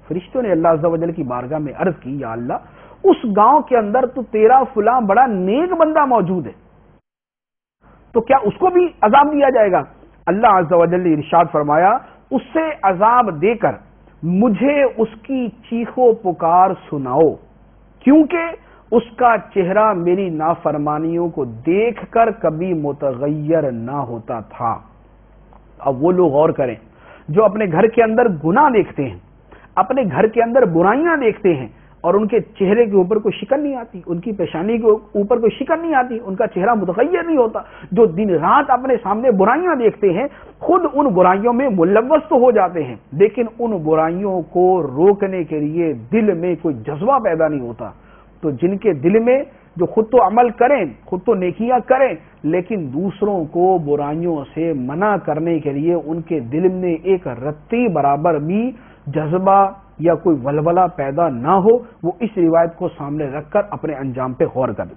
B: فرشتوں نے اللہ عز و جل کی بارگاہ میں عرض کی، یا اللہ اس گاؤں کے اندر تو تیرا فلاں بڑا نیک بندہ موجود ہے، تو کیا اس کو بھی عذاب دیا جائے گا؟ اللہ عز و جل نے ارشاد فرمایا، اس سے عذاب دے کر مجھے اس کی چیخ و پکار سناؤ، کیونکہ اس کا چہرہ میری نافرمانیوں کو دیکھ کر کبھی متغیر نہ ہوتا تھا۔ اب وہ لوگ غور کریں جو اپنے گھر کے اندر گناہ دیکھتے ہیں، اپنے گھر کے اندر برائیاں دیکھتے ہیں اور ان کے چہرے کے اوپر کوئی شکن نہیں آتی، ان کی پیشانی کے اوپر کوئی شکن نہیں آتی، ان کا چہرہ متغیر نہیں ہوتا، جو دن رات اپنے سامنے برائیاں دیکھتے ہیں، خود ان برائیوں میں ملوث تو ہو جاتے ہیں لیکن ان برائیوں کو روکنے کے لیے دل میں کوئی جذبہ پیدا نہیں ہوتا۔ تو جن کے دل میں جو خود تو عمل کریں، خود تو نیکیاں کریں، لیکن دوسروں کو برائیوں سے منع کرنے کے لیے ان کے دل میں ایک رتی برابر بھی جذبہ یا کوئی ولولہ پیدا نہ ہو، وہ اس روایت کو سامنے رکھ کر اپنے انجام پہ غور کریں۔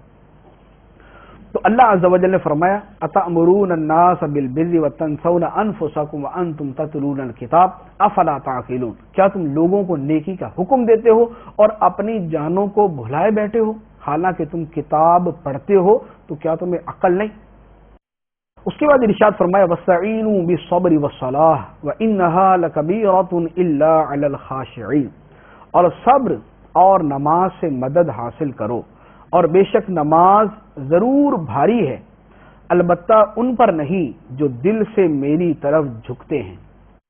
B: تو اللہ عز و جل نے فرمایا، اتأمرون الناس بالبر وتنسون انفسکم وانتم تتلون الکتاب افلا تعقلون، کیا تم لوگوں کو نیکی کا حکم دیتے ہو اور اپنی جانوں کو بھلائے بیٹھے ہو، حالانکہ تم کتاب پڑھتے ہو، تو کیا تمہیں عقل نہیں؟ اس کے بعد ارشاد فرمایا، وَاسْتَعِینُوا بِالصَّبْرِ وَالصَّلَاةِ وَإِنَّهَا لَكَبِیرَةٌ إِلَّا عَلَى الْخَاشِعِینَ، اور صبر اور نماز سے مدد حاصل کرو، اور بے شک نماز ضرور بھاری ہے، البتہ ان پر نہیں جو دل سے میری طرف جھکتے ہیں۔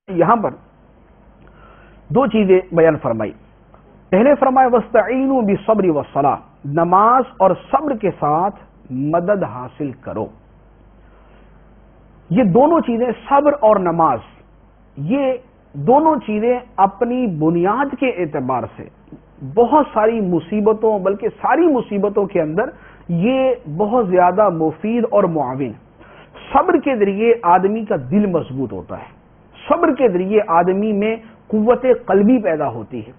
B: یہاں پر دو چیزیں بیان فرمائی۔ پہلے فرمایا وَاسْتَعِینُوا بِالصَّبْرِ وَالصَّلَاةِ، نماز اور صبر کے ساتھ مدد حاصل کرو۔ یہ دونوں چیزیں، صبر اور نماز، یہ دونوں چیزیں اپنی بنیاد کے اعتبار سے بہت ساری مصیبتوں، بلکہ ساری مصیبتوں کے اندر یہ بہت زیادہ مفید اور معاون۔ صبر کے ذریعے آدمی کا دل مضبوط ہوتا ہے، صبر کے ذریعے آدمی میں قوت قلبی پیدا ہوتی ہے،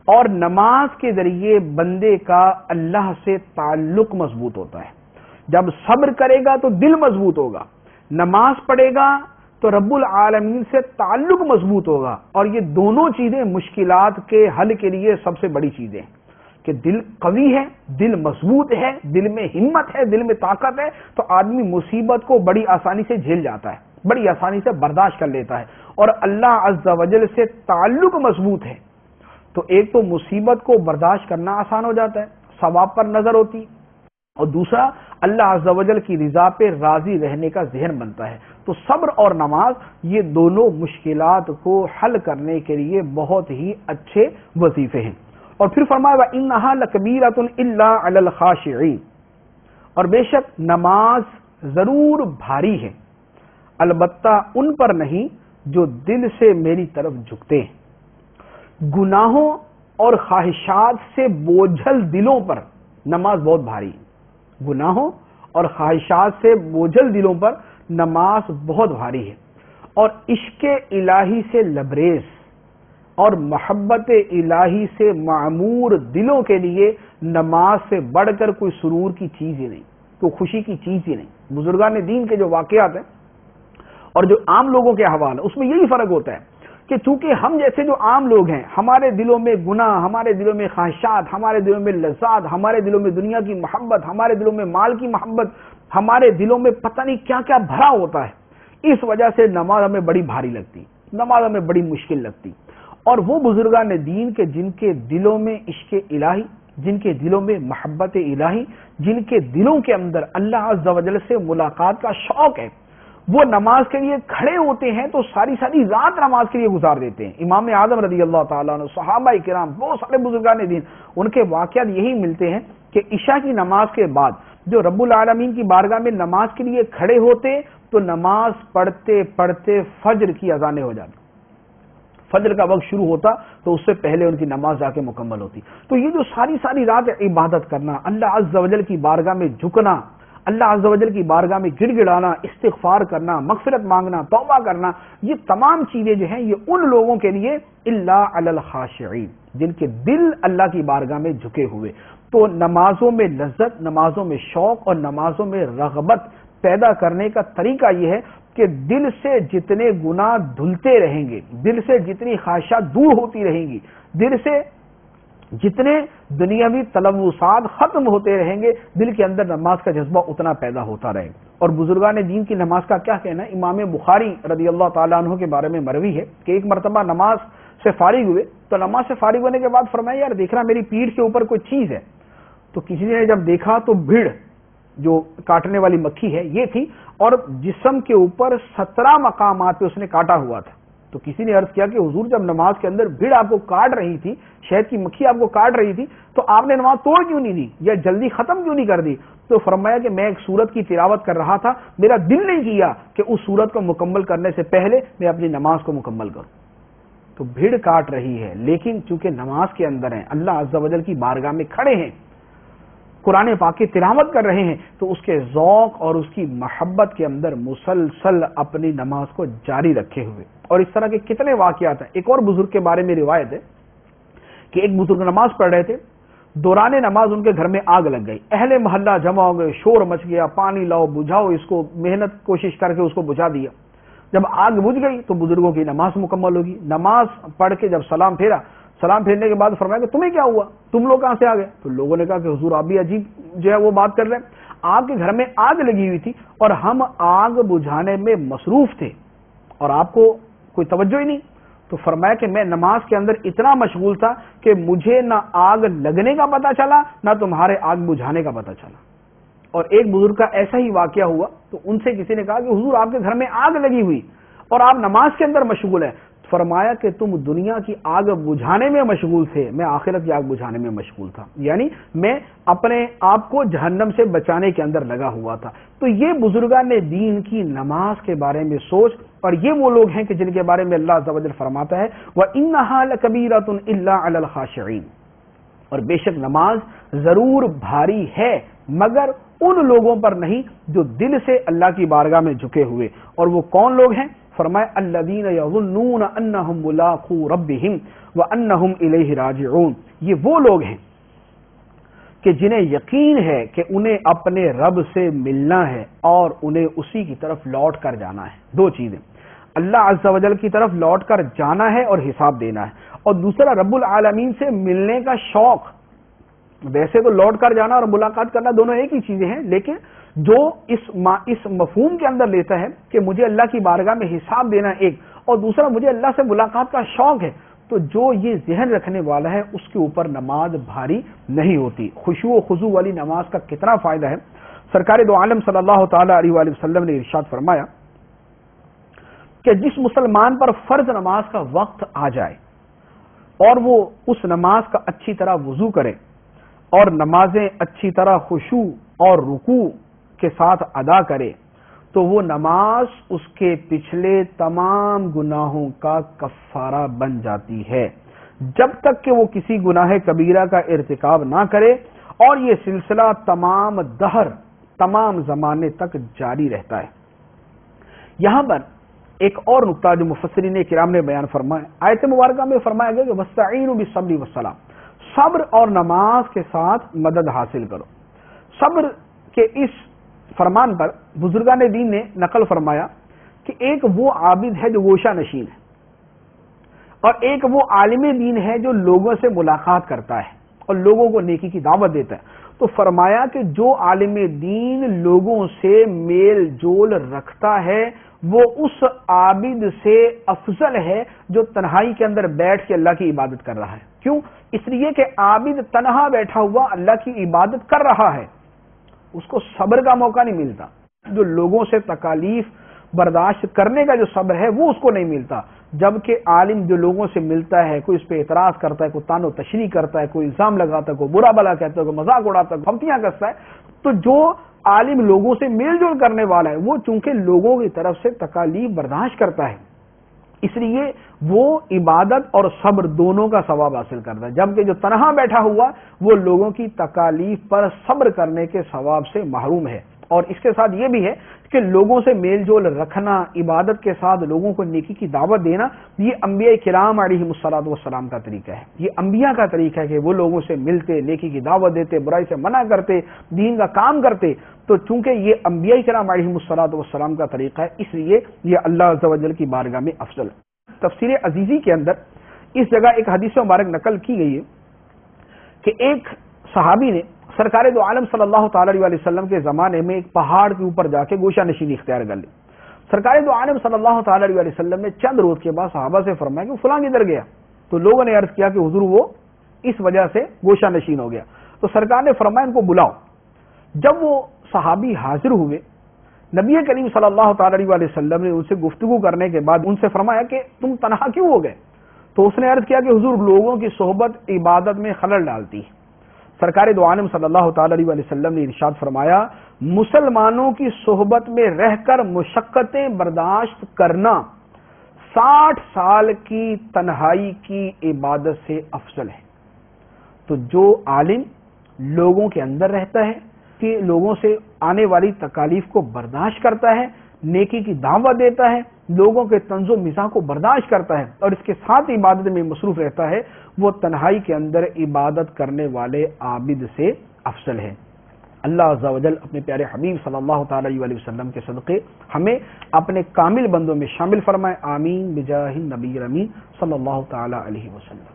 B: اور نماز کے ذریعے بندے کا اللہ سے تعلق مضبوط ہوتا ہے۔ جب صبر کرے گا تو دل مضبوط ہوگا، نماز پڑھے گا تو رب العالمین سے تعلق مضبوط ہوگا، اور یہ دونوں چیزیں مشکلات کے حل کے لیے سب سے بڑی چیزیں ہیں کہ دل قوی ہے، دل مضبوط ہے، دل میں ہمت ہے، دل میں طاقت ہے، تو آدمی مصیبت کو بڑی آسانی سے جھیل جاتا ہے، بڑی آسانی سے برداشت کر لیتا ہے، اور اللہ عز و جل سے تعلق مضبوط ہے تو ایک تو مصیبت کو برداشت کرنا آسان ہو جاتا ہے، ثواب پر نظر ہوتی، اور دوسرا اللہ عز و جل کی رضا پہ راضی رہنے کا ذہن بنتا ہے۔ تو صبر اور نماز یہ دونوں مشکلات کو حل کرنے کے لیے بہت ہی اچھے وظیفے ہیں۔ اور پھر فرمایا وَإِنَّهَا لَكَبِيرَةٌ إِلَّا عَلَى الْخَاشِعِينَ، اور بے شک نماز ضرور بھاری ہے البتہ ان پر نہیں جو دل سے میری طرف جھکتے ہیں۔ گناہوں اور خواہشات سے بوجھل دلوں پر نماز بہت بھاری ہے، گناہوں اور خواہشات سے بوجھل دلوں پر نماز بہت بھاری ہے، اور عشق الہی سے لبریز اور محبت الہی سے معمور دلوں کے لیے نماز سے بڑھ کر کوئی سرور کی چیز ہی نہیں، کوئی خوشی کی چیز ہی نہیں۔ بزرگان دین کے جو واقعات ہیں اور جو عام لوگوں کے احوال ہیں اس میں یہی فرق ہوتا ہے کہ چونکہ ہم جیسے جو عام لوگ ہیں ہمارے دلوں میں گناہ، ہمارے دلوں میں خواہشات، ہمارے دلوں میں لذات، ہمارے دلوں میں دنیا کی محبت، ہمارے دلوں میں مال کی محبت، ہمارے دلوں میں پتہ نہیں کیا کیا بھرا ہوتا ہے، اس وجہ سے نماز ہمیں بڑی بھاری لگتی، نماز ہمیں بڑی مشکل لگتی۔ اور وہ بزرگان دین کے جن کے دلوں میں عشق الہی، جن کے دلوں میں محبت الہی، جن کے دلوں کے اندر اللہ عز و جل سے ملاقات کا شوق ہے، وہ نماز کے لیے کھڑے ہوتے ہیں تو ساری ساری رات نماز کے لیے گزار دیتے ہیں۔ امام اعظم رضی اللہ تعالیٰ عنہ، صحابہ کرام، بہت سارے بزرگان دین، ان کے واقعات یہی ملتے ہیں کہ عشاء کی نماز کے بعد جو رب العالمین کی بارگاہ میں نماز کے لیے کھڑے ہوتے تو نماز پڑھتے پڑھتے فجر کی اذانیں ہو جاتی، فجر کا وقت شروع ہوتا تو اس سے پہلے ان کی نماز جا کے مکمل ہوتی۔ تو یہ جو ساری ساری رات عبادت کرنا، اللہ عز و جل کی بارگاہ میں جھکنا، اللہ عز و جل کی بارگاہ میں گڑ گڑانا، استغفار کرنا، مغفرت مانگنا، توبہ کرنا، یہ تمام چیزیں جو ہیں یہ ان لوگوں کے لیے الا علی الخاشعین، جن کے دل اللہ کی بارگاہ میں جھکے ہوئے۔ تو نمازوں میں لذت، نمازوں میں شوق اور نمازوں میں رغبت پیدا کرنے کا طریقہ یہ ہے کہ دل سے جتنے گناہ دھلتے رہیں گے، دل سے جتنی خواہشات دور ہوتی رہیں گی، دل سے جتنے دنیاوی تلوثات ختم ہوتے رہیں گے، دل کے اندر نماز کا جذبہ اتنا پیدا ہوتا رہے گا۔ اور بزرگان دین کی نماز کا کیا کہنا ہے؟ امام بخاری رضی اللہ تعالیٰ عنہ کے بارے میں مروی ہے کہ ایک مرتبہ نماز سے فارغ ہوئے تو نماز سے فارغ ہونے کے بعد فرمایا یار دیکھ رہا میری پیٹھ کے اوپر کوئی چیز ہے، تو کسی نے جب دیکھا تو بھیڑ جو کاٹنے والی مکھی ہے یہ تھی، اور جسم کے اوپر 17 مقامات پہ اس نے کاٹا ہوا تھا۔ تو کسی نے عرض کیا کہ حضور جب نماز کے اندر بھیڑ آپ کو کاٹ رہی تھی، شہد کی مکھی آپ کو کاٹ رہی تھی، تو آپ نے نماز توڑ کیوں نہیں دی یا جلدی ختم کیوں نہیں کر دی؟ تو فرمایا کہ میں ایک سورت کی تلاوت کر رہا تھا، میرا دل نہیں کیا کہ اس سورت کو مکمل کرنے سے پہلے میں اپنی نماز کو مکمل کروں۔ تو بھیڑ کاٹ رہی ہے لیکن چونکہ نماز کے اندر ہیں، اللہ عز و جل کی بارگاہ میں کھڑے ہیں، قرآن پاک کی تلاوت کر رہے ہیں، تو اس کے ذوق اور اس کی محبت کے اندر مسلسل اپنی نماز کو جاری رکھے ہوئے۔ اور اس طرح کے کتنے واقعات ہیں۔ ایک اور بزرگ کے بارے میں روایت ہے کہ ایک بزرگ نماز پڑھ رہے تھے، دوران نماز ان کے گھر میں آگ لگ گئی، اہل محلہ جمع ہو گئے، شور مچ گیا، پانی لاؤ بجھاؤ اس کو، محنت کوشش کر کے اس کو بجھا دیا۔ جب آگ بجھ گئی تو بزرگوں کی نماز مکمل ہوگی۔ نماز پڑھ کے جب سلام پھیرا، سلام پھیرنے کے بعد فرمایا کہ تمہیں کیا ہوا، تم لوگ کہاں سے آ گئے؟ تو لوگوں نے کہا کہ حضور آپ بھی عجیب جو ہے وہ بات کر رہے ہیں، آپ کے گھر میں آگ لگی ہوئی تھی اور ہم آگ بجھانے میں مصروف تھے اور آپ کو کوئی توجہ ہی نہیں۔ تو فرمایا کہ میں نماز کے اندر اتنا مشغول تھا کہ مجھے نہ آگ لگنے کا پتہ چلا نہ تمہارے آگ بجھانے کا پتہ چلا۔ اور ایک بزرگ کا ایسا ہی واقعہ ہوا تو ان سے کسی نے کہا کہ حضور آپ کے گھر میں آگ لگی ہوئی اور آپ نماز کے اندر مشغول ہیں۔ فرمایا کہ تم دنیا کی آگ بجھانے میں مشغول تھے، میں آخرت کی آگ بجھانے میں مشغول تھا، یعنی میں اپنے آپ کو جہنم سے بچانے کے اندر لگا ہوا تھا۔ تو یہ بزرگان دین کی نماز کے بارے میں سوچ، اور یہ وہ لوگ ہیں کہ جن کے بارے میں اللہ عز و جل فرماتا ہے وَإِنَّهَا لَكَبِيرَةٌ إِلَّا عَلَى الْخَاشِعِينَ، اور بے شک نماز ضرور بھاری ہے مگر ان لوگوں پر نہیں جو دل سے اللہ کی بارگاہ میں جھکے ہوئے. اور وہ کون لوگ ہیں؟ فرمایا الذین یظنون انہم ملاقو ربہم وانہم الیہ راجعون. یہ وہ لوگ ہیں کہ جنہیں یقین ہے کہ انہیں اپنے رب سے ملنا ہے اور انہیں اسی کی طرف لوٹ کر جانا ہے. دو چیزیں، اللہ عز و جل کی طرف لوٹ کر جانا ہے اور حساب دینا ہے، اور دوسرا رب العالمین سے ملنے کا شوق. ویسے تو لوٹ کر جانا اور ملاقات کرنا دونوں ایک ہی چیزیں ہیں، لیکن جو اس مفہوم کے اندر لیتا ہے کہ مجھے اللہ کی بارگاہ میں حساب دینا ایک، اور دوسرا مجھے اللہ سے ملاقات کا شوق ہے، تو جو یہ ذہن رکھنے والا ہے اس کے اوپر نماز بھاری نہیں ہوتی. خشوع و خضوع والی نماز کا کتنا فائدہ ہے. سرکار دو عالم صلی اللہ تعالی علیہ وآلہ وسلم نے ارشاد فرمایا کہ جس مسلمان پر فرض نماز کا وقت آ جائے اور وہ اس نماز کا اچھی طرح وضو کرے اور نمازیں اچھی طرح خشوع اور رکوع کے ساتھ ادا کرے تو وہ نماز اس کے پچھلے تمام گناہوں کا کفارہ بن جاتی ہے، جب تک کہ وہ کسی گناہ کبیرہ کا ارتکاب نہ کرے، اور یہ سلسلہ تمام دہر، تمام زمانے تک جاری رہتا ہے. یہاں پر ایک اور نقطہ جو مفسرین کرام نے بیان فرمایا، آیت مبارکہ میں فرمایا گیا کہ وَاسْتَعِینُوا بِالصَّبْرِ وَالصَّلَاةِ، صبر اور نماز کے ساتھ مدد حاصل کرو. صبر کے اس فرمان پر بزرگان دین نے نقل فرمایا کہ ایک وہ عابد ہے جو گوشہ نشین ہے، اور ایک وہ عالم دین ہے جو لوگوں سے ملاقات کرتا ہے اور لوگوں کو نیکی کی دعوت دیتا ہے. تو فرمایا کہ جو عالم دین لوگوں سے میل جول رکھتا ہے وہ اس عابد سے افضل ہے جو تنہائی کے اندر بیٹھ کے اللہ کی عبادت کر رہا ہے. کیوں؟ اس لیے کہ عابد تنہا بیٹھا ہوا اللہ کی عبادت کر رہا ہے، اس کو صبر کا موقع نہیں ملتا. جو لوگوں سے تکالیف برداشت کرنے کا جو صبر ہے وہ اس کو نہیں ملتا، جبکہ عالم جو لوگوں سے ملتا ہے، کوئی اس پہ اعتراض کرتا ہے، کوئی تان و تشریح کرتا ہے، کوئی الزام لگاتا ہے، کوئی برا بلا کہتا ہے، کوئی مذاق اڑاتا ہے، پھمتیاں کستا ہے، تو جو عالم لوگوں سے میل جول کرنے والا ہے وہ چونکہ لوگوں کی طرف سے تکالیف برداشت کرتا ہے، اس لیے وہ عبادت اور صبر دونوں کا ثواب حاصل کرتا ہے، جبکہ جو تنہا بیٹھا ہوا وہ لوگوں کی تکالیف پر صبر کرنے کے ثواب سے محروم ہے. اور اس کے ساتھ یہ بھی ہے کہ لوگوں سے میل جول رکھنا، عبادت کے ساتھ لوگوں کو نیکی کی دعوت دینا، یہ انبیاء کرام علیہ الصلوۃ والسلام کا طریقہ ہے. یہ انبیاء کا طریقہ ہے کہ وہ لوگوں سے ملتے، نیکی کی دعوت دیتے، برائی سے منع کرتے، دین کا کام کرتے. تو چونکہ یہ انبیاء کرام علیہ الصلوۃ والسلام کا طریقہ ہے، اس لیے یہ اللہ عز و جل کی بارگاہ میں افضل ہے. تفسیر عزیزی کے اندر اس جگہ ایک حدیث مبارک نقل کی گئی ہے کہ ایک صحابی نے سرکار دو عالم صلی اللہ تعالی علیہ وسلم کے زمانے میں ایک پہاڑ کے اوپر جا کے گوشہ نشینی اختیار کر لی. سرکار دو عالم صلی اللہ تعالی علیہ وسلم نے چند روز کے بعد صحابہ سے فرمایا کہ فلاں کدھر گیا؟ تو لوگوں نے عرض کیا کہ حضور وہ اس وجہ سے گوشہ نشین ہو گیا. تو سرکار نے فرمایا ان کو بلاؤ. جب وہ صحابی حاضر ہوئے، نبی کریم صلی اللہ تعالی علیہ وسلم نے ان سے گفتگو کرنے کے بعد ان سے فرمایا کہ تم تنہا کیوں ہو گئے؟ تو اس نے عرض کیا کہ حضور لوگوں کی صحبت عبادت میں خلل ڈالتی ہے. سرکار دو عالم صلی اللہ تعالی علیہ وسلم نے ارشاد فرمایا مسلمانوں کی صحبت میں رہ کر مشقتیں برداشت کرنا 60 سال کی تنہائی کی عبادت سے افضل ہے. تو جو عالم لوگوں کے اندر رہتا ہے کہ لوگوں سے آنے والی تکالیف کو برداشت کرتا ہے، نیکی کی دعوت دیتا ہے، لوگوں کے طنز و مزاح کو برداشت کرتا ہے اور اس کے ساتھ عبادت میں مصروف رہتا ہے، وہ تنہائی کے اندر عبادت کرنے والے عابد سے افضل ہے. اللہ عز و جل اپنے پیارے حبیب صلی اللہ تعالی علیہ وسلم کے صدقے ہمیں اپنے کامل بندوں میں شامل فرمائے. آمین بجاہ النبی الامین صلی اللہ تعالی علیہ وسلم.